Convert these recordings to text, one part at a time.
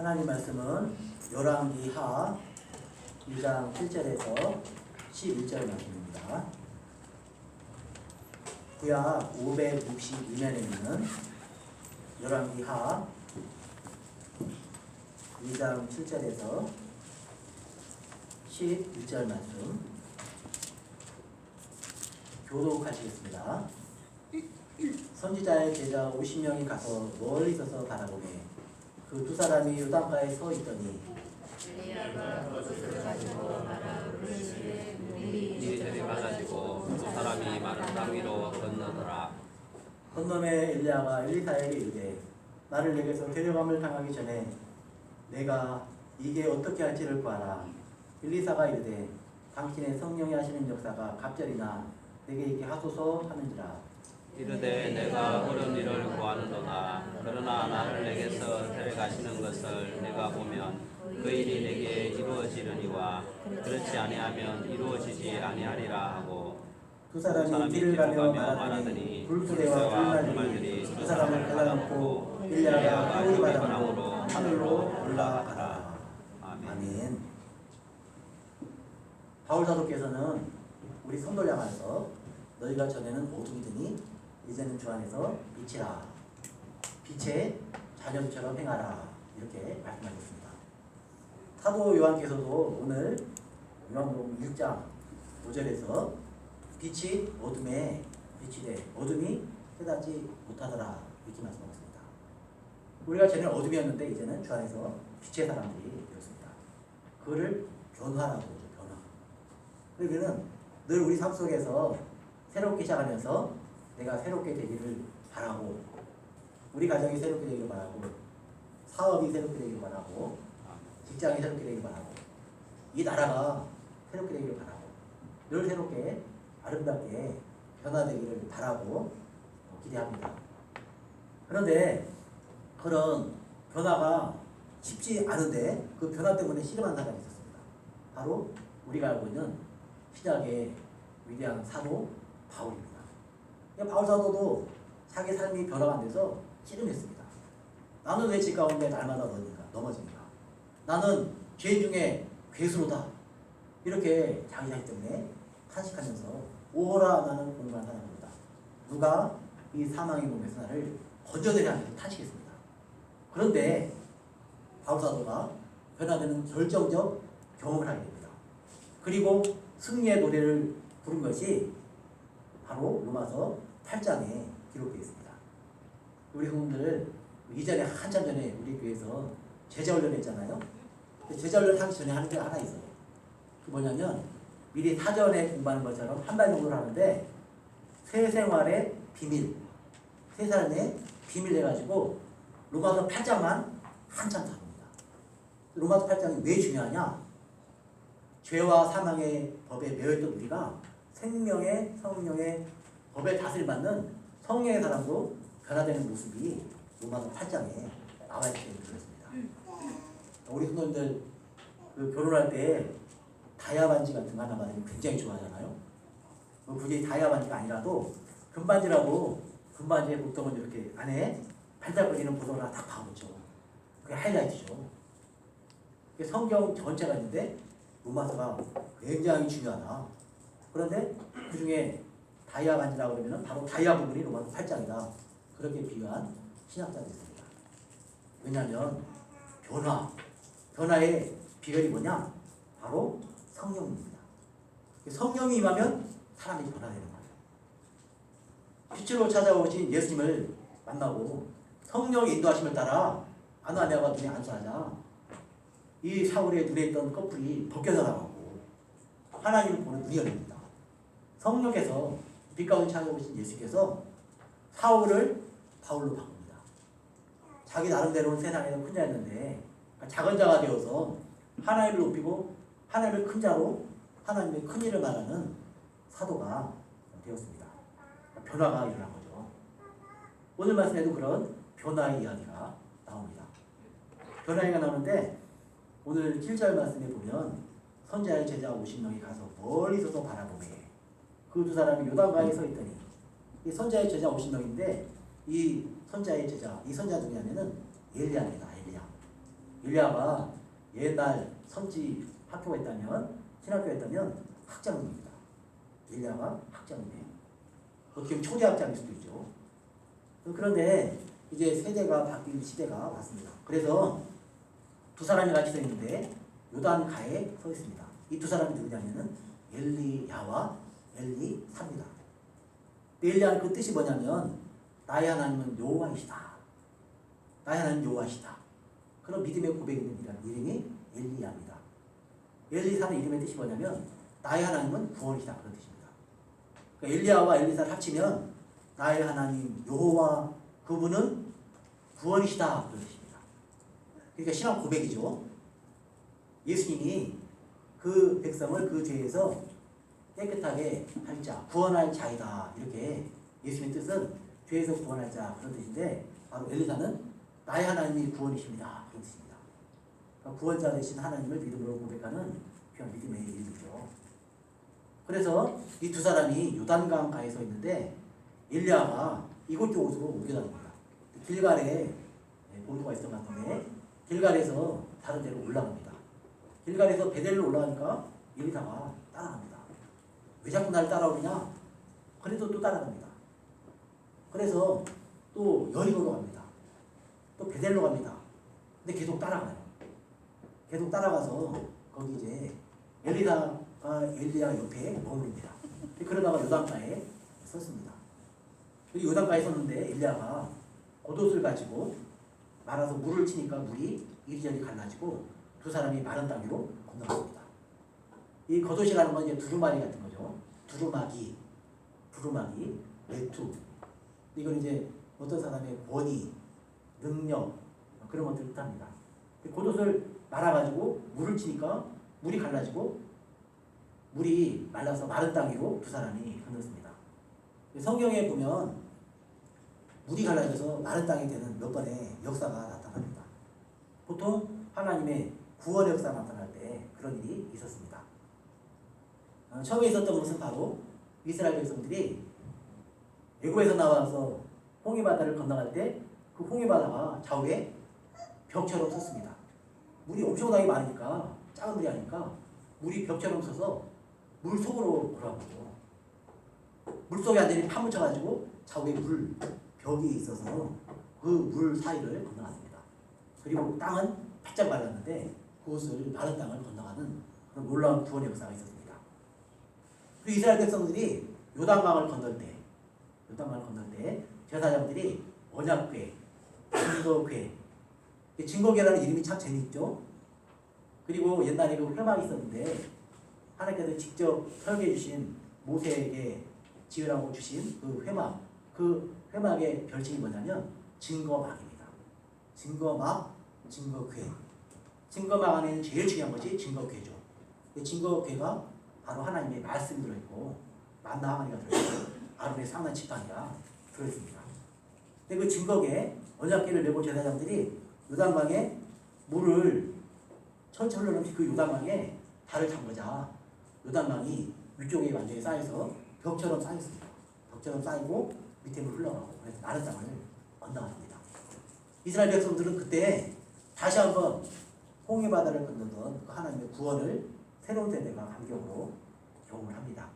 하나님 말씀은 열왕기하 2장 7절에서 11절 말씀입니다. 구약 562년에 있는 열왕기하 2장 7절에서 11절 말씀 교독하시겠습니다. 선지자의 제자 50명이 가서 멀리 서서 바라보매 그 두 사람이 요단가에 서 있더니 물이 많아지고 두 사람이 마른 땅 위로 건너더라. 건너매 엘리야가 엘리사에게 이르되 나를 내게서 데려감을 당하기 전에 내가 이게 어떻게 할지를 구하라. 엘리사가 이르되 당신의 성령이 하시는 역사가 갑절이나 내게 있게 하소서 하는지라. 이르되 내가 옳은 일을 구하는도다. 그러나 나를 내게서 데려가시는 것을 내가 보면 그 일이 내게 이루어지려니와 그렇지 아니하면 이루어지지 아니하리라 하고 두 사람이 길을 가며 말하더니 불수레와 불말들이 두 사람을 갈라놓고 엘리야가 표의 바람으로 하늘로 올라가라. 아멘. 바울 사도께서는 우리 성도를 향해서 너희가 전에는 어둠이더니 이제는 주 안에서 빛이라. 빛의 자녀들처럼 행하라. 이렇게 말씀하셨습니다. 사도 요한께서도 오늘 요한복음 1장 5절에서 빛이 어둠에 빛이 돼 어둠이 깨닫지 못하더라. 이렇게 말씀하셨습니다. 우리가 전에는 어둠이었는데 이제는 주 안에서 빛의 사람들이 되었습니다. 그거를 변화라고 하죠. 변화. 그러면은 늘 우리 삶 속에서 새롭게 시작하면서 내가 새롭게 되기를 바라고, 우리 가정이 새롭게 되기를 바라고, 사업이 새롭게 되기를 바라고, 직장이 새롭게 되기를 바라고, 이 나라가 새롭게 되기를 바라고, 늘 새롭게 아름답게 변화되기를 바라고 기대합니다. 그런데 그런 변화가 쉽지 않은데 그 변화 때문에 실험한 사람이 있었습니다. 바로 우리가 알고 있는 신약의 위대한 사도 바울입니다. 바울 사도도 자기 삶이 변화가 안 돼서 씨름했습니다. 나는 왜 집 가운데 날마다 넘어집니까? 나는 죄 중에 괴수로다. 이렇게 자기 자신 때문에 탄식하면서 오호라 나는 공부한 사람이다. 누가 이 사망의 몸에서 나를 건져내려 하면서 탄식했습니다. 그런데 바울 사도가 변화되는 결정적 경험을 하게 됩니다. 그리고 승리의 노래를 부른 것이 바로 로마서 8장에 기록되어 있습니다. 우리 성도들 이전에 한참 전에 우리 교회에서 제자훈련 했잖아요. 제자훈련 하기 전에 하는 게 하나 있어요. 그 뭐냐면 미리 사전에 공부하는 것처럼 한 달 정도를 하는데 새 생활의 비밀, 새 삶의 비밀 해가지고 로마서 8장만 한참 다룹니다. 로마서 8장이 왜 중요하냐? 죄와 사망의 법에 매여있던 우리가 생명의 성령의 법에 다스림 받는 성령의 사람도 변화되는 모습이 로마서 8장에 나와 있기 때문에 그렇습니다. 우리 성도님들 그 결혼할 때 다이아 반지 같은 거 하나 받으면 굉장히 좋아하잖아요. 굳이 다이아 반지가 아니라도 금반지라고 금반지에 보통은 이렇게 안에 반짝거리는 보석을 하나 딱 박아놓죠. 그게 하이라이트죠. 그게 성경 전체가 있는데 로마서가 굉장히 중요하다. 그런데 그 중에 다이아 반지라고 그러면 바로 다이아 부분이 로마서 8장이다. 그렇게 비유한 신학자도 있습니다. 왜냐하면 변화의 비결이 뭐냐? 바로 성령입니다. 성령이 임하면 사람이 변화되는 거예요. 빛으로 찾아오신 예수님을 만나고 성령의 인도하심을 따라 아나니아가 눈에 안수하자 이 사울의 눈에 있던 꺼풀이 벗겨져 나가고 하나님을 보는 눈이 열립니다. 성령께서 빛 가운데 찾아오신 예수께서 사울을 바울로 바꿉니다. 자기 나름대로는 세상에는 큰 자였는데 작은 자가 되어서 하나님을 높이고 하나님을 큰 자로 하나님의 큰 일을 말하는 사도가 되었습니다. 변화가 일어난 거죠. 오늘 말씀에도 그런 변화의 이야기가 나옵니다. 변화가 나오는데 오늘 7절 말씀에 보면 선지자의 제자 50명이 가서 멀리 서서 바라보매 그 두 사람이 요단가에 서 있더니 이 선지자의 제자 50명인데 이 선지자의 제자, 이 선지자 누구냐면은 엘리야입니다. 엘리야. 엘리야가 옛날 선지 학교가 있다면 신학교가 있다면 학장입니다. 엘리야가 학장이에요. 어떻게 보면 초대학장일 수도 있죠. 그런데 이제 세대가 바뀐 시대가 왔습니다. 그래서 두 사람이 같이 서 있는데 요단가에 서 있습니다. 이 두 사람이 누구냐면은 엘리야와 엘리사입니다. 엘리야는 그 뜻이 뭐냐면 나의 하나님은 여호와이시다. 나의 하나님 여호와이시다. 그런 믿음의 고백이 있는 이름이 엘리야입니다. 엘리사의 이름의 뜻이 뭐냐면 나의 하나님은 구원이시다. 그런 뜻입니다. 그러니까 엘리야와 엘리사를 합치면 나의 하나님 여호와 그분은 구원이시다. 그런 뜻입니다. 그러니까 신앙 고백이죠. 예수님이 그 백성을 그 죄에서 깨끗하게 할 자, 구원할 자이다. 이렇게 예수님의 뜻은 죄에서 구원할 자 그런 뜻인데 바로 엘리사는 나의 하나님이 구원이십니다. 그런 뜻입니다. 그러니까 구원자 되신 하나님을 믿음으로 고백하는 그냥 믿음의 이름이죠. 그래서 이 두 사람이 요단강 가에 서 있는데 엘리야가 이곳저곳으로 옮겨다닙니다. 길갈에 본토가 있었던 것 같은데 길갈에서 다른 데로 올라갑니다. 길갈에서 베델로 올라가니까 엘리사가 따라갑니다. 왜 자꾸 날 따라오느냐? 그래도 또 따라갑니다. 그래서 또 여리고로 갑니다. 또 베델로 갑니다. 근데 계속 따라가요. 계속 따라가서 거기 이제 엘리사가 엘리야 옆에 머무릅니다. 그러다가 요단가에 섰습니다. 요단가에 섰는데 엘리야가 겉옷을 가지고 말아서 물을 치니까 물이 이리저리 갈라지고 두 사람이 마른 땅 위로 건너갑니다. 이 겉옷이라는 건 이제 두루마리 같은 거죠. 두루마기, 외투. 이건 이제 어떤 사람의 권위, 능력 그런 것들을 뜻합니다. 겉옷을 말아가지고 물을 치니까 물이 갈라지고 물이 말라서 마른 땅 위로 두 사람이 건넜습니다. 성경에 보면 물이 갈라져서 마른 땅이 되는 몇 번의 역사가 나타납니다. 보통 하나님의 구원의 역사가 나타날 때 그런 일이 있었습니다. 처음에 있었던 것은 바로 이스라엘 백성들이 애굽에서 나와서 홍해바다를 건너갈 때 그 홍해바다가 좌우에 벽처럼 섰습니다. 물이 엄청나게 많으니까 작은 물이 아니까 물이 벽처럼 서서 물 속으로 들어가고 물속에 완전히 파묻혀가지고 좌우에 벽이 있어서 그 물 사이를 건너갔습니다. 그리고 땅은 바짝 말랐는데 그곳을 마른 땅을 건너가는 그런 놀라운 구원의 역사가 있었습니다. 그리고 이스라엘 백성들이 요단강을 건널 때 제사장들이 언약궤, 증거궤, 증거궤라는 이름이 참 재미있죠. 그리고 옛날에 그 회막이 있었는데 하나님께서 직접 설계해 주신 모세에게 지으라고 주신 그 회막의 별칭이 뭐냐면 증거막입니다. 증거막, 증거궤. 증거막 안에는 제일 중요한 것이 증거궤죠. 증거궤가 바로 하나님의 말씀이 들어있고 만나 항아리가 들어있고 아론의 상단 지팡이가 들어있습니다. 근데 그 증거궤 언약궤를 메고 제사장들이 요단강에 물을 천천히 흘러넘친 그 요단강에 발을 담그자 요단강이 위쪽에 완전히 쌓여서 벽처럼 쌓였습니다. 벽처럼 쌓이고 밑에 물 흘러가고 그래서 마른 땅을 건너갑니다. 이스라엘 백성들은 그때 다시 한번 홍해바다를 건너던 그 하나님의 구원을 새로운 세대가 감격으로 경험을 합니다.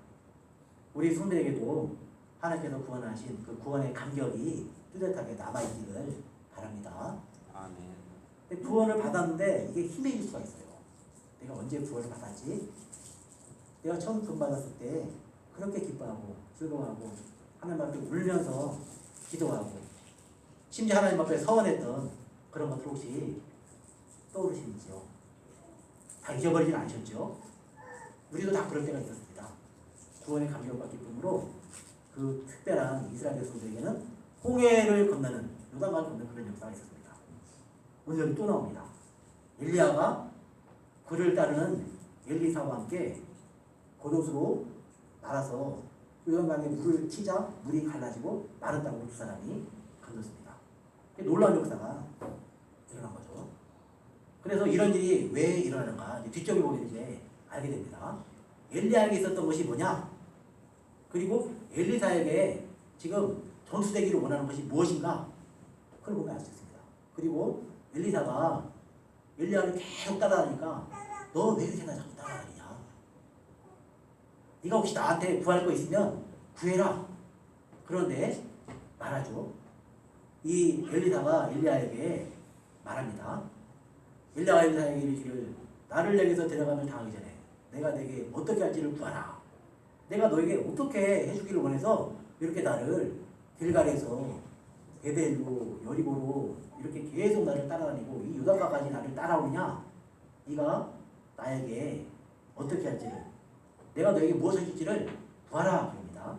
우리 성도에게도 하나님께서 구원하신 그 구원의 감격이 뚜렷하게 남아있기를 바랍니다. 아멘. 근데 구원을 받았는데 이게 희미해질 수가 있어요. 내가 언제 구원을 받았지? 내가 처음 구원 받았을 때 그렇게 기뻐하고 즐거워하고 하나님 앞에 울면서 기도하고 심지어 하나님 앞에 서원했던 그런 것들 혹시 떠오르시는지요? 다 잊어버리진 않으셨죠? 우리도 다 그럴 때가 있었습니다. 구원의 감격과 기쁨으로 그 특별한 이스라엘 백성들에게는 홍해를 건너는 요단강을 건너는 그런 역사가 있었습니다. 오늘 여기 또 나옵니다. 엘리야가 그를 따르는 엘리사와 함께 겉옷으로 말아서 요단강에 물을 치자 물이 갈라지고 마른 땅으로 두 사람이 건넜습니다. 놀라운 역사가 일어난 거죠. 그래서 이런 일이 왜 일어나는가 뒤쪽에 보면 이제 알게 됩니다. 엘리야에게 있었던 것이 뭐냐? 그리고 엘리사에게 지금 전투되기를 원하는 것이 무엇인가? 그걸 보면 알 수 있습니다. 그리고 엘리사가 엘리야를 계속 따라다니까 너 왜 이렇게 나 자꾸 따라다니냐? 네가 혹시 나한테 구할 거 있으면 구해라. 그런데 말하죠. 이 엘리사가 엘리야에게 말합니다. 엘리야가 엘리사에게 이르기를 나를 내게서 데려가면 당하기 전에 내가 내게 어떻게 할지를 구하라. 내가 너에게 어떻게 해주기를 원해서 이렇게 나를 길갈에서 베델로 여리고로 이렇게 계속 나를 따라다니고 이 유다가까지 나를 따라오느냐? 네가 나에게 어떻게 할지를 내가 너에게 무엇을 줄지를 구하라 그럽니다.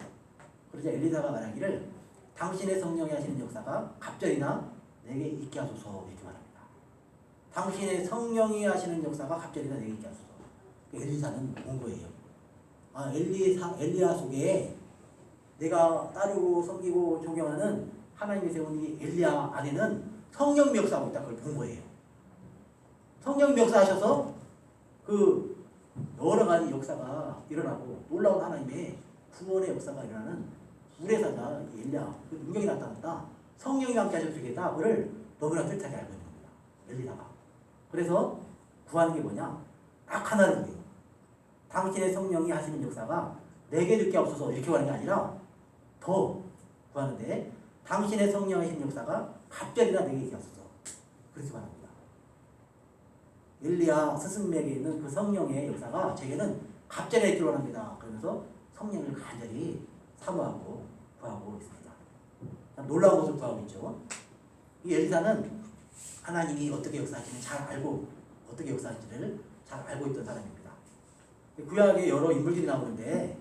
그러자 엘리사가 말하기를 당신의 성령이 하시는 역사가 갑절이나 내게 있게 하소서 이렇게 말합니다. 당신의 성령이 하시는 역사가 갑절이나 내게 있게 하소서. 엘리사는 본 거예요. 아, 엘리야 속에 내가 따르고 섬기고 존경하는 하나님이 세운 이 엘리야 안에는 성령 역사하고 있다. 그걸 본 거예요. 성령 역사하셔서 그 여러 가지 역사가 일어나고 놀라운 하나님의 구원의 역사가 일어나는 우레사자 엘리야 그 능력이 나타났다. 성령이 함께 하셔서 되겠다. 그걸 너무나 뚜렷하게 알고 있는 겁니다. 엘리사가. 그래서 구하는 게 뭐냐? 딱 하나를 구해요. 당신의 성령이 하시는 역사가 내게 듣게 없어서 이렇게 구하는 게 아니라 더 구하는데 당신의 성령이 하시는 역사가 갑절이나 내게 있게 없어서 그렇게 구합니다. 엘리야 스승에게 있는 그 성령의 역사가 제게는 갑절에 있기를 원합니다. 그러면서 성령을 간절히 사모하고 구하고 있습니다. 참 놀라운 것을 구하고 있죠. 이 엘리사는 하나님이 어떻게 역사하시는지 잘 알고 어떻게 역사하시는지를 잘 알고 있던 사람입니다. 구약에 여러 인물들이 나오는데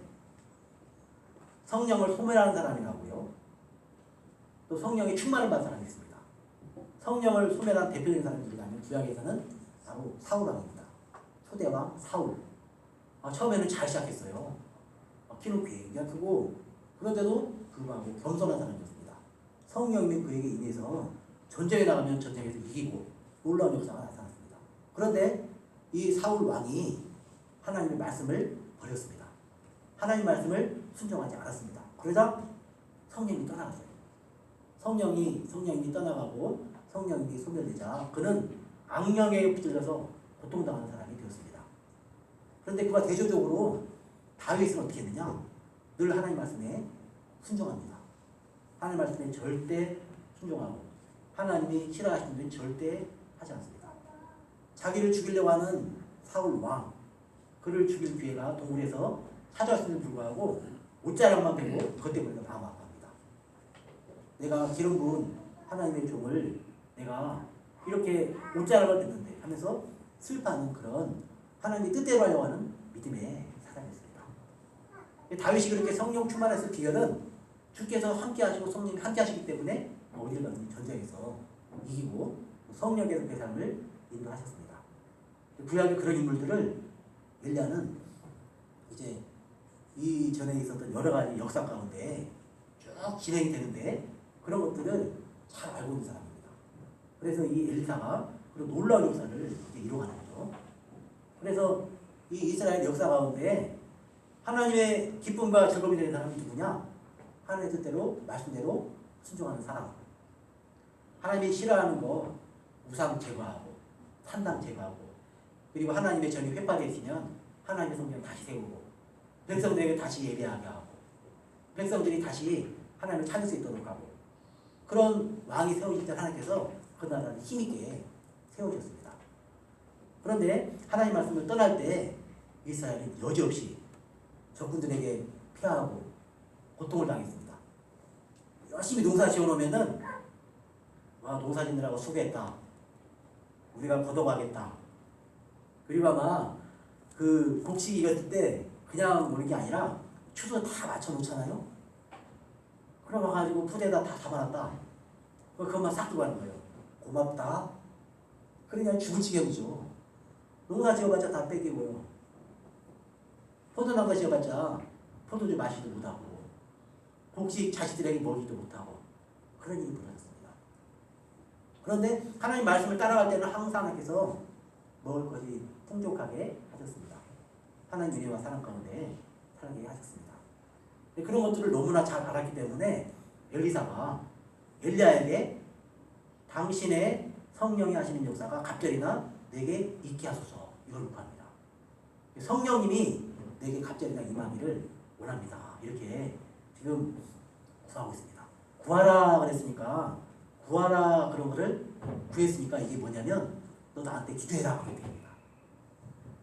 성령을 소멸하는 사람이 나오고요. 또 성령의 충만을 받은 사람이 있습니다. 성령을 소멸한 대표적인 사람이 누구냐면 구약에서는 바로 사울 왕입니다. 초대왕 사울. 처음에는 잘 시작했어요. 키는 굉장히 크고 그런데도 불구하고 겸손한 사람이었습니다. 성령이 그에게 인해서 전쟁에 나가면 전쟁에서 이기고 놀라운 역사가 나타났습니다. 그런데 이 사울 왕이 하나님의 말씀을 버렸습니다. 하나님 말씀을 순종하지 않았습니다. 그러자 성령이 떠나갔어요. 성령이 떠나가고 성령이 소멸되자 그는 악령에 붙들려서 고통당하는 사람이 되었습니다. 그런데 그가 대조적으로 다윗은 어떻게 했느냐? 늘 하나님 말씀에 순종합니다. 하나님 말씀에 절대 순종하고 하나님이 싫어하시는 일은 절대 하지 않습니다. 자기를 죽이려고 하는 사울 왕 그를 죽일 기회가 동굴에서 찾아왔음에도 불구하고 옷자락만 베고 그것 때문에 마음 아파합니다. 내가 기름 부은 하나님의 종을 내가 이렇게 옷자락을 뱉는데 하면서 슬퍼하는 그런 하나님의 뜻대로 하려고 하는 믿음의 사람이었습니다. 다윗이 그렇게 성령 충만했을 비결은 주께서 함께 하시고 성령이 함께 하시기 때문에 어디를 가든 전쟁에서 이기고 성령의 그 삶을 인도하셨습니다. 구약의 그런 인물들을 엘리야는 이제 이전에 있었던 여러 가지 역사 가운데 쭉 진행이 되는데 그런 것들을 잘 알고 있는 사람입니다. 그래서 이 엘리사가 그런 놀라운 역사를 이제 이루어가는 거죠. 그래서 이 이스라엘 역사 가운데 하나님의 기쁨과 즐거움이 되는 사람이 누구냐? 하나님의 뜻대로 말씀대로 순종하는 사람. 하나님이 싫어하는 거 우상 제거하고 산당 제거하고 그리고 하나님의 전이 회파되어 있으면 하나님의 성경 다시 세우고 백성들에게 다시 예배하게 하고 백성들이 다시 하나님을 찾을 수 있도록 하고 그런 왕이 세우실 때 하나님께서 그 나라를 힘있게 세우셨습니다. 그런데 하나님 말씀을 떠날 때 이스라엘은 여지없이 적군들에게 피하고 고통을 당했습니다. 열심히 농사 지어놓으면은 농사 짓느라고 수고했다. 우리가 걷어가겠다. 그리고 아마 그 곡식 익었을 때 그냥 오는 게 아니라 추수 다 맞춰 놓잖아요. 그래가지고 푸대에다 다 잡아놨다. 그것만 싹 들고 가는 거예요. 고맙다. 그러니까 죽을 지경이죠. 농사 지어봤자 다 뺏기고요. 포도나무 지어봤자 포도주 마시도 못하고 곡식 자식들에게 먹이도 못하고 그런 일이 벌어졌습니다. 그런데 하나님 말씀을 따라갈 때는 항상 하나님께서 먹을 것이 풍족하게 하셨습니다. 하나님 은혜와 사랑 가운데 살게 하셨습니다. 그런 것들을 너무나 잘 알았기 때문에 엘리사가 엘리야에게 당신의 성령이 하시는 역사가 갑절이나 내게 있게 하소서 이걸 구합니다. 성령님이 내게 갑자기 그냥 임하기를 원합니다. 이렇게 지금 구하고 있습니다. 구하라 그랬으니까 구하라 그런 거를 구했으니까 이게 뭐냐면 너 나한테 기도해라 그렇게 됩니다.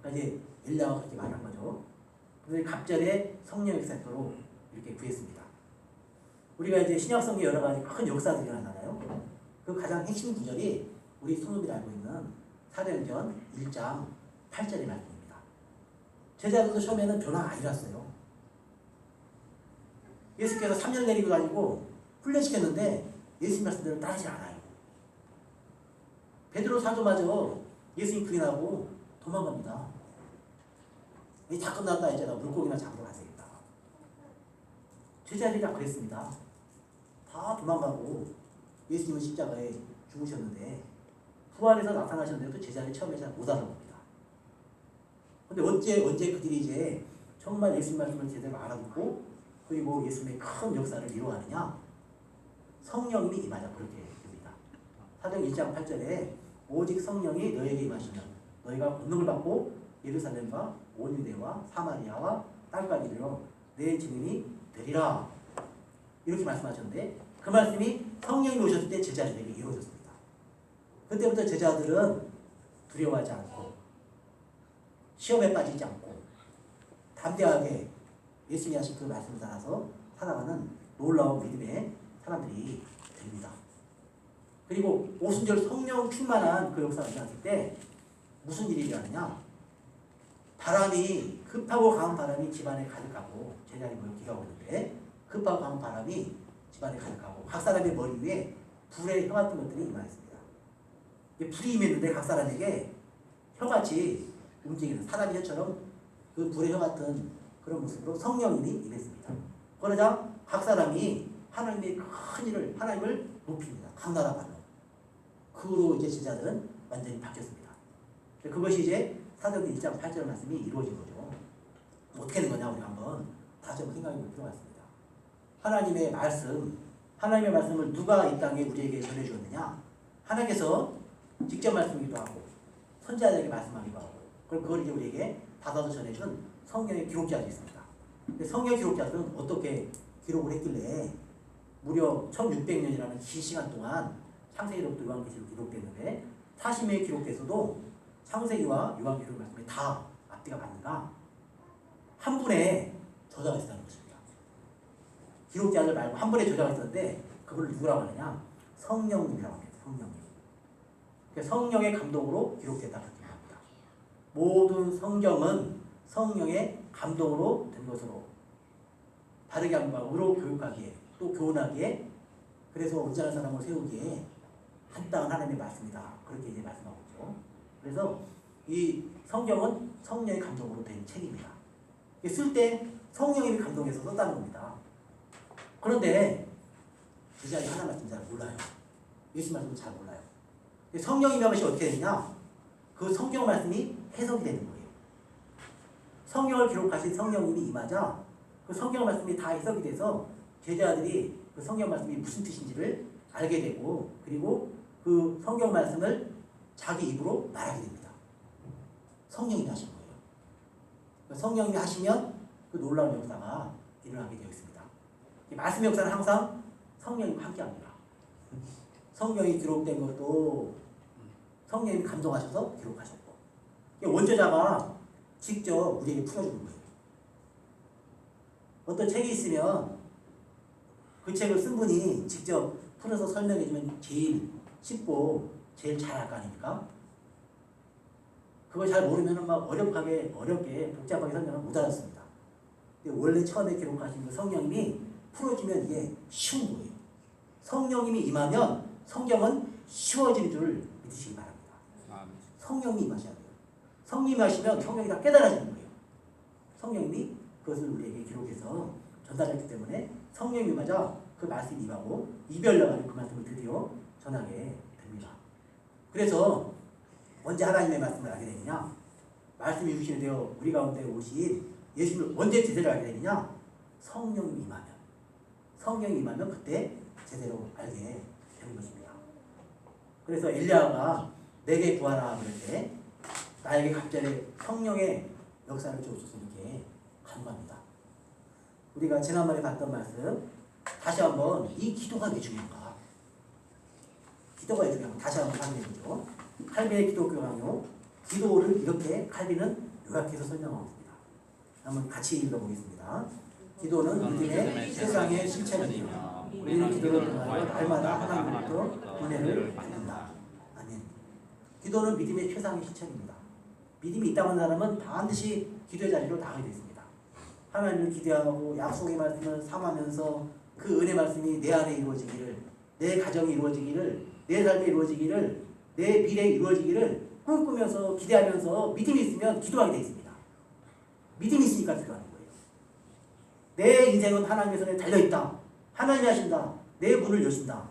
그러니까 이제 엘리야가 그렇게 말한 거죠. 그래서 갑절에 성령의 역사도록 이렇게 구했습니다. 우리가 이제 신약 성경 여러 가지 큰 역사들이 일어나잖아요. 그 가장 핵심 구절이 우리 성도들이 알고 있는 사도행전 1장 8절의 말씀입니다. 제자들도 처음에는 변화가 아니랐어요. 예수께서 3년 내리고 다니고 훈련시켰는데 예수님 말씀대로 따르지 않아요. 베드로 사도마저 예수님 부인하고 도망갑니다. 이 다 끝났다 이제 나 물고기나 잡으러 가야겠다. 제자들이 다 그랬습니다. 다 도망가고 예수님은 십자가에 죽으셨는데 부활해서 나타나셨는데도 제자들이 처음에 잘 못 알아봅니다. 근데 언제 그들이 이제 정말 예수님 말씀을 제대로 알아듣고 그리고 예수님의 큰 역사를 이루어가느냐? 성령님이 임하자 그렇게 됩니다. 사도행 1장 8절에 오직 성령이 너에게 임하시면 너희가 권능을 받고 예루살렘과 온 유대와 사마리아와 땅까지 이르러 내 증인이 되리라 이렇게 말씀하셨는데 그 말씀이 성령이 오셨을 때 제자들에게 이루어졌습니다. 그때부터 제자들은 두려워하지 않고 시험에 빠지지 않고 담대하게 예수님이 하신 그 말씀을 따라서 살아가는 놀라운 믿음의 사람들이 됩니다. 그리고 오순절 성령 충만한 그 역사가 일어났을 때 무슨 일이 일어나냐? 바람이 급하고 강한 바람이 집안에 가득하고 제자들이 모여 기도하고 있는데 급하고 강한 바람이 집안에 가득하고 각 사람의 머리 위에 불의 혀 같은 것들이 임하였습니다. 불이 임했는데 각 사람에게 혀같이 움직이는 사람의 혀처럼 그 불의 혀 같은 그런 모습으로 성령님이 임했습니다. 그러자 각 사람이 하나님의 큰 일을 하나님을 높입니다. 강나라가로. 그 후로 이제 제자들은 완전히 바뀌었습니다. 그것이 이제 사도행전 1장 8절 말씀이 이루어진 거죠. 어떻게 된 거냐 우리가 한번 다시 한번 생각해 볼 필요가 있습니다. 하나님의 말씀을 누가 이 땅에 우리에게 전해주었느냐? 하나님께서 직접 말씀이기도 하고 선지자들에게 말씀하기도 하고 그걸 이제 우리에게 받아서 전해준 성경의 기록자들이 있습니다. 근데 성경 기록자들은 어떻게 기록을 했길래 무려 1600년이라는 긴 시간 동안 창세기로부터 요한계시록 기록됐는데 40명이 기록돼서도 창세기와 요한계시록 말씀이 다 앞뒤가 맞는가? 한 분의 저자가 있었다는 것입니다. 기록자들 말고 한 분의 저자가 있었는데 그걸 누구라고 하느냐? 성령님이라고 합니다. 성령님. 그러니까 성령의 감동으로 기록됐다 그렇게 합니다. 모든 성경은 성령의 감동으로 된 것으로 바르게 함과,으로 교육하기에 또 교훈하기에 그래서 온전한 사람을 세우기에 한땅 하나님의 말씀이다. 그렇게 이제 말씀하고 있죠. 그래서 이 성경은 성령의 감동으로 된 책입니다. 쓸 때 성령님이 감동해서 썼다는 겁니다. 그런데 제자들이 하나님 말씀 잘 몰라요. 예수 말씀을 잘 몰라요. 성령이 임한 것이 어떻게 되느냐? 그 성경 말씀이 해석이 되는 거예요. 성경을 기록하신 성령님이 임하자 그 성경 말씀이 다 해석이 돼서 제자들이 그 성경 말씀이 무슨 뜻인지를 알게 되고 그리고 그 성경 말씀을 자기 입으로 말하게 됩니다. 성령님이 하신 거예요. 성령님이 하시면 그 놀라운 역사가 일어나게 되어 있습니다. 말씀의 역사는 항상 성령님과 함께합니다. 성경이 기록된 것도 성령님이 감동하셔서 기록하셨고 원저자가 직접 우리에게 풀어주는 거예요. 어떤 책이 있으면 그 책을 쓴 분이 직접 풀어서 설명해주면 제일 쉽고 제일 잘할 거 아닙니까? 그걸 잘 모르면 막 어렵게 복잡하게 설명을 못 알았습니다. 근데 원래 처음에 기록하신 그 성령님이 풀어주면 이게 쉬운 거예요. 성령님이 임하면 성경은 쉬워지는 줄 믿으시기 바랍니다. 성령님이 임하셔야 돼요. 성령님이 하시면 성령이 다 깨달아지는 거예요. 성령님이 그것을 우리에게 기록해서 전달했기 때문에 성령님이 임하자 그 말씀이 임하고 이별려가지고 그 말씀을 드디어 전하게 됩니다. 그래서 언제 하나님의 말씀을 알게 되느냐? 말씀이 육신이 되어 우리 가운데 오신 예수님을 언제 제대로 알게 되느냐? 성령이 임하면. 성령이 임하면 그때 제대로 알게 되는 것입니다. 그래서 엘리야가 내게 구하라 그럴 때 나에게 갑자기 성령의 역사를 주옵소서 이렇게 간구합니다. 우리가 지난번에 봤던 말씀 다시 한번 이 기도가 왜 중요한가? 기도가 왜 중요한가? 다시 한번 확인해보죠. 칼빈의 기독교 강요 기도를 이렇게 칼빈은 요약해서 설명하고 있습니다. 한번 같이 읽어보겠습니다. 기도는 믿음의 세상의 실천이며 우리는 기도를 통하여 날마다 하나님으로부터 은혜를 받는다. 아멘. 기도는 믿음의 최상의 실천입니다. 믿음이 있다고 하는 사람은 반드시 기도의 자리로 나가게 되어 있습니다. 하나님을 기대하고 약속의 말씀을 삼으면서 그 은혜 말씀이 내 안에 이루어지기를, 내 가정이 이루어지기를, 내 삶에 이루어지기를, 내 미래에 이루어지기를 꿈꾸면서 기대하면서 믿음이 있으면 기도하게 되어 있습니다. 믿음이 있으니까 기도하는 거예요. 내 인생은 하나님의 손에 달려있다. 하나님이 하신다. 내 문을 여신다.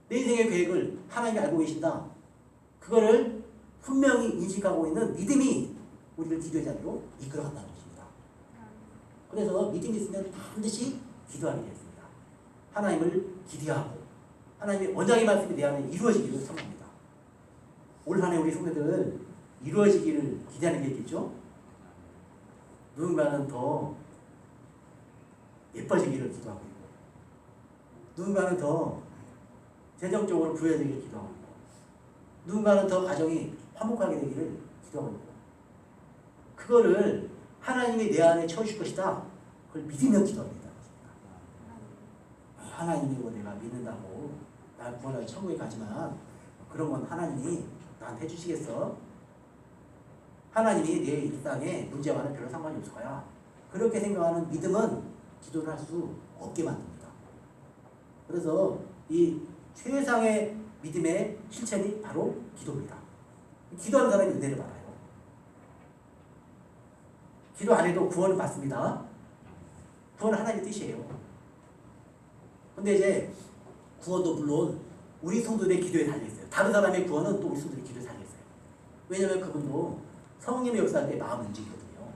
내 인생의 계획을 하나님이 알고 계신다. 그거를 분명히 인식하고 있는 믿음이 우리를 기도의 자리로 이끌어간다는 것입니다. 그래서 믿음이 있으면 반드시 기도하게 되어 있습니다. 하나님을 기대하고 하나님의 원장의 말씀이 내 안에 이루어지기를 소망합니다. 올 한 해 우리 성도들 이루어지기를 기대하는 게 있겠죠? 누군가는 더 예뻐지기를 기도하고 있고 누군가는 더 재정적으로 부여되기를 기도하고 있고 누군가는 더 가정이 화목하게 되기를 기도하고 있고 그거를 하나님이 내 안에 채워줄 것이다. 그걸 믿으며 기도합니다. 하나님이 내가 믿는다고 날 구원하여 천국에 가지만 그런 건 하나님이 나한테 해주시겠어? 하나님이 내 일상에 문제와는 별로 상관이 없을 거야. 그렇게 생각하는 믿음은 기도를 할 수 없게 만듭니다. 그래서 이 최상의 믿음의 실천이 바로 기도입니다. 기도하는 사람이 은혜를 받아요. 기도 안 해도 구원을 받습니다. 구원은 하나님의 뜻이에요. 근데 이제 구원도 물론 우리 성도들의 기도에 달려있어요. 다른 사람의 구원은 또 우리 성도들의 기도에 달려있어요. 왜냐하면 그분도 성령의 역사할 때 마음을 움직이거든요.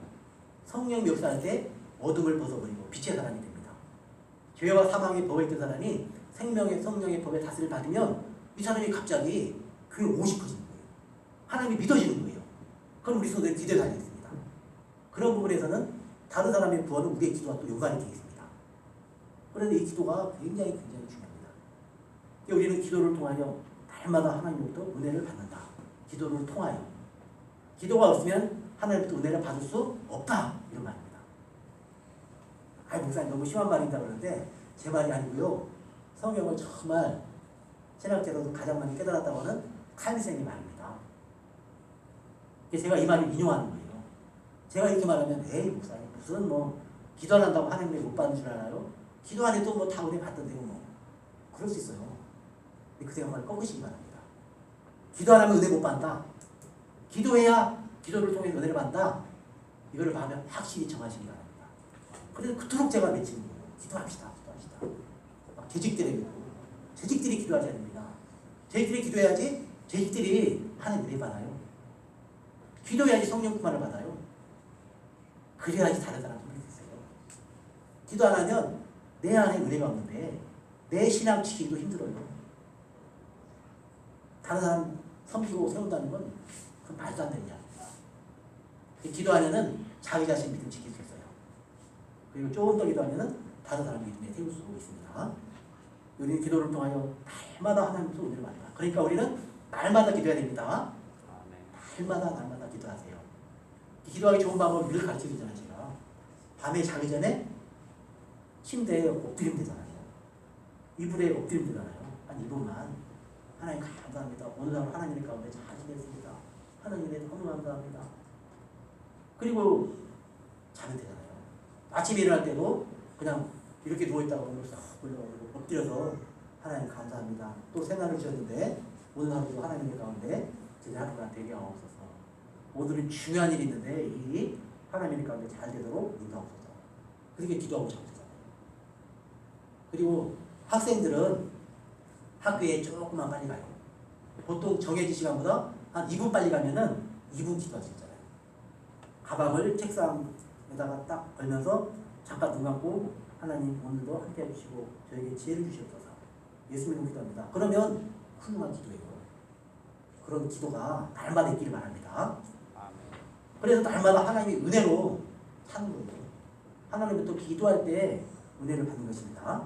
성령의 역사할 때 어둠을 벗어버리고 빛의 사람이 됩니다. 죄와 사망의 법에 있던 사람이 생명의 성령의 법의 다스림을 받으면 이 사람이 갑자기 그게 옷이 커지는 거예요. 하나님이 믿어지는 거예요. 그건 우리 성도들의 기도에 달려있습니다. 그런 부분에서는 다른 사람의 구원은 우리의 기도와 또 연관이 되어 있습니다. 그런데 이 기도가 굉장히 중요합니다. 우리는 기도를 통하여 날마다 하나님으로부터 은혜를 받는다. 기도를 통하여. 기도가 없으면 하나님부터 은혜를 받을 수 없다. 이런 말입니다. 목사님 너무 심한 말인다 그러는데 제 말이 아니고요. 성경을 정말 신학자로도 가장 많이 깨달았다고 하는 칼빈의 말입니다. 제가 이 말을 인용하는 거예요. 제가 이렇게 말하면 에이 목사님 무슨 기도 안 한다고 하나님이 못 받는 줄 알아요? 기도 안 해도 다 은혜 받던데요 그럴 수 있어요. 근데 그 생각을 꺾으시기 바랍니다. 기도 안 하면 은혜 못 받는다. 기도해야 기도를 통해 은혜를 받는다. 이거를 마음에 확실히 정하시기 바랍니다. 그래서 그토록 제가 외치는 거예요. 기도합시다. 막 재직들에게도 재직들이 기도하셔야 됩니다. 재직들이 기도해야지 재직들이 하나님 은혜 받아요. 기도해야지 성령 충만을 받아요. 그래야지 다른 사람 돕을 수 있어요. 기도 안 하면 내 안에 은혜가 없는데 내 신앙 지키기도 힘들어요. 다른 사람 섬기고 세운다는 건 그건 말도 안 되는 일입니다. 기도하면은 자기 자신 믿음 지킬 수 있어요. 그리고 조금 더 기도하면은 다른 사람 믿음에 세울 수 있습니다. 우리는 기도를 통하여 날마다 하나님께서 은혜를 받는다. 그러니까 우리는 날마다 기도해야 됩니다. 날마다 기도하세요. 기도하기 좋은 방법을 늘 가르쳐 드리잖아요. 제가 밤에 자기 전에 침대에 엎드리면 되잖아요. 이불에 엎드리면 되잖아요. 한 2분만 하나님 감사합니다. 오늘 하루 하나님의 가운데 잘 지냈습니다. 하나님의 너무 감사합니다. 그리고 자면 되잖아요. 아침에 일어날 때도 그냥 이렇게 누워있다가 오늘 싹 올려가지고 엎드려서 하나님 감사합니다. 또 새날을 주셨는데 오늘 하루도 하나님의 가운데 제 하루가 되게 하옵소서. 오늘은 중요한 일이 있는데 이 일이 하나님의 가운데 잘 되도록 인도하옵소서. 그렇게 기도하고 자면 되잖아요. 그리고 학생들은 학교에 조금만 빨리 가요. 보통 정해진 시간보다 한 2분 빨리 가면은 2분 기도할 수 있잖아요. 가방을 책상에다가 딱 걸면서 잠깐 눈 감고 하나님 오늘도 함께 해주시고 저에게 지혜를 주시옵소서. 예수 믿고 기도합니다. 그러면 훌륭한 기도예요. 그런 기도가 날마다 있기를 바랍니다. 아멘. 그래서 날마다 하나님의 은혜로 사는 거예요. 하나님은 또 기도할 때 은혜를 받는 것입니다.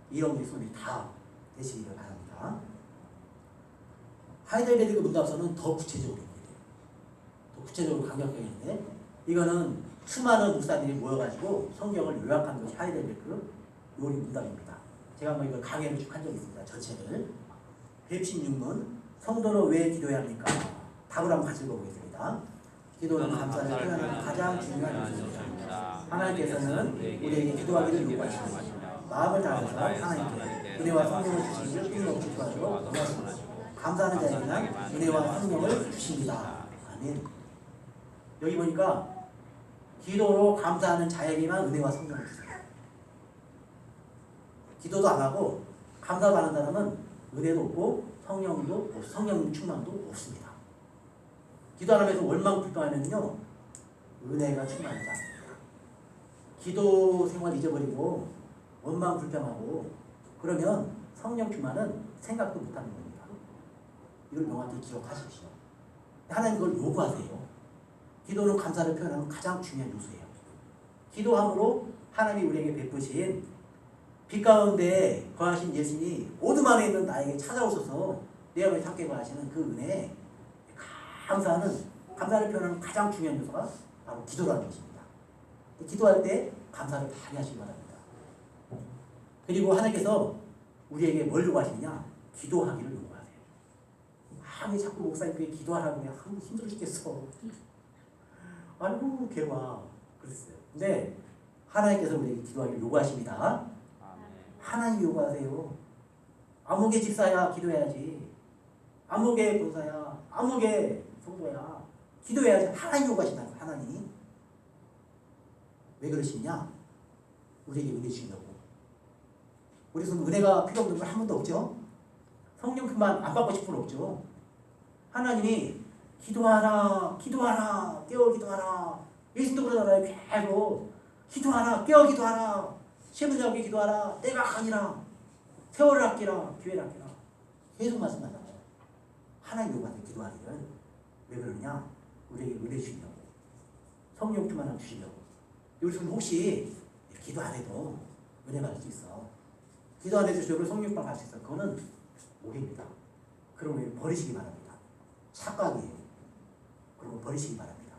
이런 게 소리 다 되시기를 바랍니다. 하이델베르그 문답서는 더 구체적으로 더 구체적으로 강력하게 있는데 이거는 수많은 목사들이 모여가지고 성경을 요약한 것이 하이델베르그 요리 문답입니다. 제가 한번 이걸 강의를 쭉 한 적이 있습니다. 전체를 116문 성도는 왜 기도해야 합니까? 답을 한번 같이 읽어보겠습니다. 기도는 감사를 표현하는 가장 중요한 요소입니다. 하나님께서는 우리에게 기도하기를 요구하십니다. 마음을 다해서 하나님께 은혜와 성령을 주시기를 끊임없이 구하도록 원하십니다. 감사하는 자에게는 은혜와 성령을 주십니다. 아멘. 여기 보니까 기도로 감사하는 자에게만 은혜와 성령을 주세요. 기도도 안 하고 감사도 안 하는 사람은 은혜도 없고 성령 충만도 없습니다. 기도 안 하면서 원망 불평하면요 은혜가 충만하지 않습니다. 기도 생활 잊어버리고 원망 불평하고 그러면 성령 충만은 생각도 못하는 겁니다. 이걸 명확히 기억하십시오. 하나님 그걸 요구하세요. 기도는 감사를 표현하는 가장 중요한 요소예요. 기도함으로 하나님이 우리에게 베푸신 빛 가운데 거하신 예수님이 어둠 안에 있는 나에게 찾아오셔서 내 안에 함께 거하시는 그 은혜에 감사를 표현하는 가장 중요한 요소가 바로 기도라는 것입니다. 기도할 때 감사를 많이 하시기 바랍니다. 그리고 하나님께서 우리에게 뭘 요구하시느냐? 기도하기를 요구하세요. 왜 자꾸 목사님께 기도하라고 그냥 힘들어 죽겠어. 아이고 개와 그랬어요. 근데 하나님께서 우리에게 기도하기를 요구하십니다. 하나님 요구하세요. 아무개 집사야 기도해야지. 아무개 본사야. 아무개 성도야. 기도해야지. 하나님 요구하신다고. 하나님. 왜 그러시냐? 우리에게 은혜 주신다고. 우리 손 은혜가 필요 없는 분 한 번도 없죠? 성령만 안 받고 싶은 분 없죠? 하나님이 기도하라, 기도하라, 깨어 기도하라. 예수도 그러잖아요. 계속 기도하라, 깨어 기도하라. 시험을 잡게 기도하라. 내가 아니라 세월을 아끼라. 기회를 아끼라. 계속 말씀하잖아요. 하나님 요구하는 기도하기를. 왜 그러냐? 우리에게 은혜 주시려고. 성령 충만함 주시려고. 우리 손 혹시 기도 안 해도 은혜 받을 수 있어. 기도 안 해도 저를 성령 충만 받을 수 있어. 그거는 오해입니다. 그런 거 버리시기 바랍니다. 착각이에요. 그리고 버리시기 바랍니다.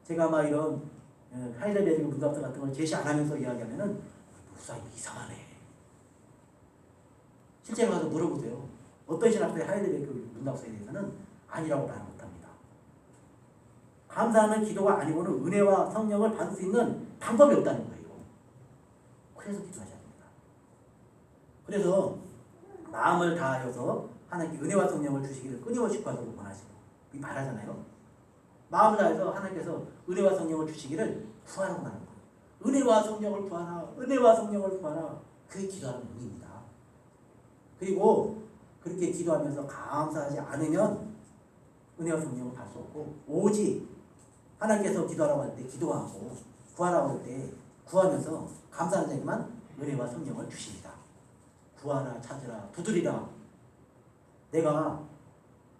제가 아마 이런 하이델베르그 문답서 같은 걸 제시 안 하면서 이야기하면은 목사님 이상하네. 실제로 가서 물어보세요. 어떤 신학자의 하이델베르그 문답서에 대해서는 아니라고 말 못합니다. 감사하는 기도가 아니고는 은혜와 성령을 받을 수 있는 방법이 없다는 거예요. 그래서 기도하셔야 됩니다. 그래서 마음을 다하여서 하나님께 은혜와 성령을 주시기를 끊임없이 구하도록 원하시고 이 말하잖아요. 마음을 다해서 하나님께서 은혜와 성령을 주시기를 구하라고 하는 거예요. 은혜와 성령을 구하라. 은혜와 성령을 구하라. 그게 기도하는 의미입니다. 그리고 그렇게 기도하면서 감사하지 않으면 은혜와 성령을 받을 수 없고 오직 하나님께서 기도하라고 할 때 기도하고 구하라고 할 때 구하면서 감사하는 자에게만 은혜와 성령을 주십니다. 구하라 찾으라 두드리라. 내가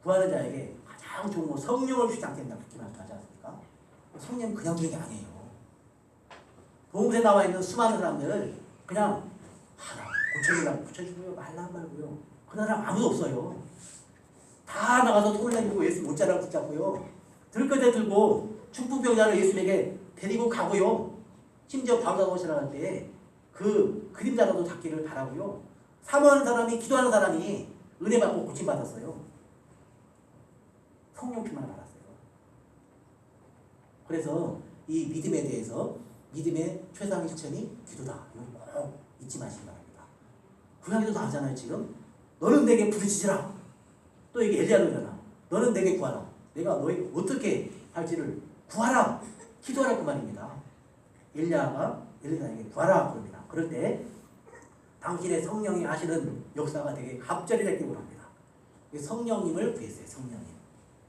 구하는 자에게 가장 좋은 거 성령을 주지 않겠나 그렇게 말씀하지 않습니까? 성령은 그냥 주는 게 아니에요. 복음서에 나와 있는 수많은 사람들을 그냥 하라 고쳐주려고 고쳐주고요 말라 말고요 그런 사람 아무도 없어요. 다 나가서 손을 내밀고 예수 못자라고 붙잡고요 들것에 들고 중풍병자를 예수님에게 데리고 가고요 심지어 바로 오시라 할 때 그 그림자라도 닿기를 바라고요 사모하는 사람이 기도하는 사람이 은혜 받고 고침 받았어요. 성령 충만을 받았어요. 그래서 이 믿음에 대해서 믿음의 최상의 실천이 기도다. 이걸 꼭 잊지 마시기 바랍니다. 구약에도 나오잖아요. 지금 너는 내게 부르짖으라. 또 이게 엘리야잖아. 너는 내게 구하라. 내가 너에게 어떻게 할지를 구하라. 기도하라 그 말입니다. 엘리야가 엘리야에게 구하라 그럽니다. 그럴 때 당신의 성령이 하시는 역사가 되게 갑절이 됐기 원합니다. 성령님을 구했어요.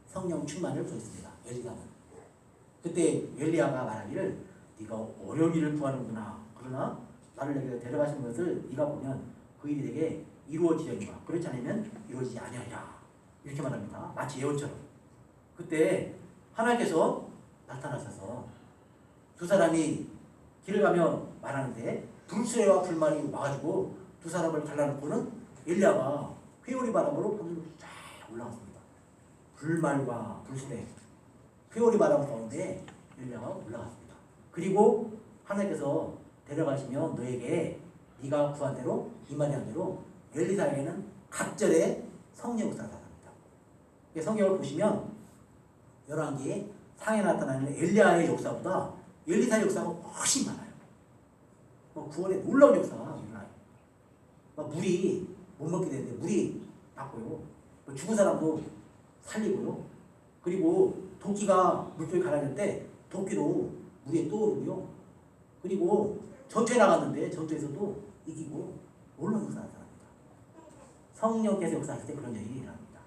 성령 충만을 구했습니다. 엘리야는. 그때 엘리야가 말하기를 네가 어려운 일을 구하는구나. 그러나 나를 내게 데려가시는 것을 네가 보면 그 일이 되게 이루어지려니와 그렇지 않으면 이루어지지 아니하리라. 이렇게 말합니다. 마치 예언처럼. 그때 하나님께서 나타나셔서 두 사람이 길을 가며 말하는데 불수레와 불만이 와가지고 두 사람을 갈라놓고는 엘리야가 회오리 바람으로 하늘로 쫙 올라갔습니다. 불말과 불수레, 회오리 바람 가운데 엘리야가 올라갔습니다. 그리고 하나님께서 데려가시면 너에게 네가 구한 대로 이만한 대로 엘리사에게는 각절의 성령 역사가 나타납니다. 성경을 보시면 열왕기에 상에 나타나는 엘리야의 역사보다 엘리사의 역사가 훨씬 많아요. 구원의 놀라운 역사가 일어나요. 물이 못 먹게 되는데 물이 바꿔요. 죽은 사람도 살리고요. 그리고 도끼가 물속에 가라앉을 때 도끼도 물에 떠오르고요. 그리고 전투에 나갔는데 전투에서도 이기고 놀라운 역사가 나타납니다. 성령께서 역사하실 때 그런 일이 일어납니다.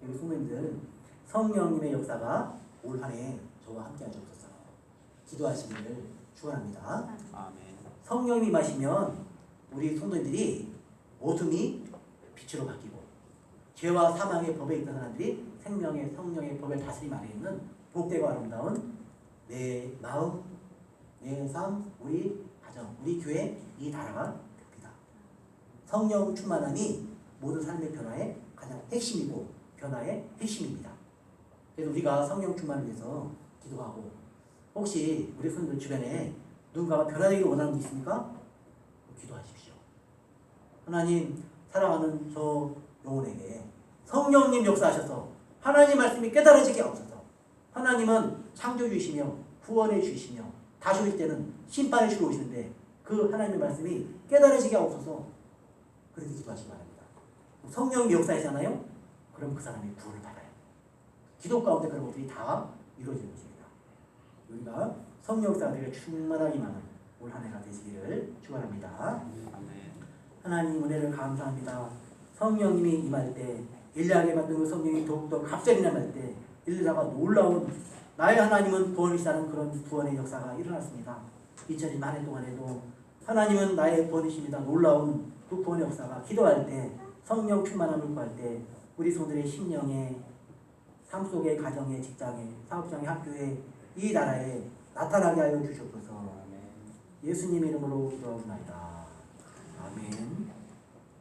여기 성도님들, 성령님의 역사가 올 한 해 저와 함께 하시옵소서. 기도하시기를 축원합니다. 아멘. 성령님이 마시면 우리 성도님들이 어둠이 빛으로 바뀌고 죄와 사망의 법에 있던 사람들이 생명의 성령의 법을 다스림 아래 있는 복되고 아름다운 내 마음, 내 삶, 우리 가정, 우리 교회, 이 나라가 됩니다. 성령 충만함이 모든 삶의 변화의 가장 핵심이고 변화의 핵심입니다. 그래서 우리가 성령 충만을 위해서 기도하고, 혹시 우리 성도들 주변에 누군가가 변화되기를 원하는 분 있습니까? 기도하십시오. 하나님, 사랑하는 저 영혼에게 성령님 역사하셔서 하나님 말씀이 깨달아지게 하옵소서. 하나님은 창조주이시며 구원해 주시며 다시 오실 때는 심판의 주로 오시는데 그 하나님의 말씀이 깨달아지게 하옵소서. 그렇게 기도하시기 바랍니다. 성령이 역사하잖아요. 그럼 그 사람이 구원을 받아요. 기도 가운데 그런 것들이 다 이루어지는 것입니다. 우리가 성령 역사가 되게 충만하기만 올 한 해가 되시기를 축원합니다. 하나님 은혜를 감사합니다. 성령님이 임할 때, 엘리야에게 받은 그 성령이 더욱더 갑자기 임할 때 엘리야가 놀라운 나의 하나님은 구원이시다는 그런 구원의 역사가 일어났습니다. 2020한 해 동안에도 하나님은 나의 구원이십니다. 놀라운 그 구원의 역사가 기도할 때, 성령 충만함을 구할 때 우리 성도들의 심령에, 삶 속에, 가정에, 직장에, 사업장에, 학교에, 이 나라에 나타나게 하여 주시옵소서. 예수님 이름으로 기도하옵나이다. 아멘.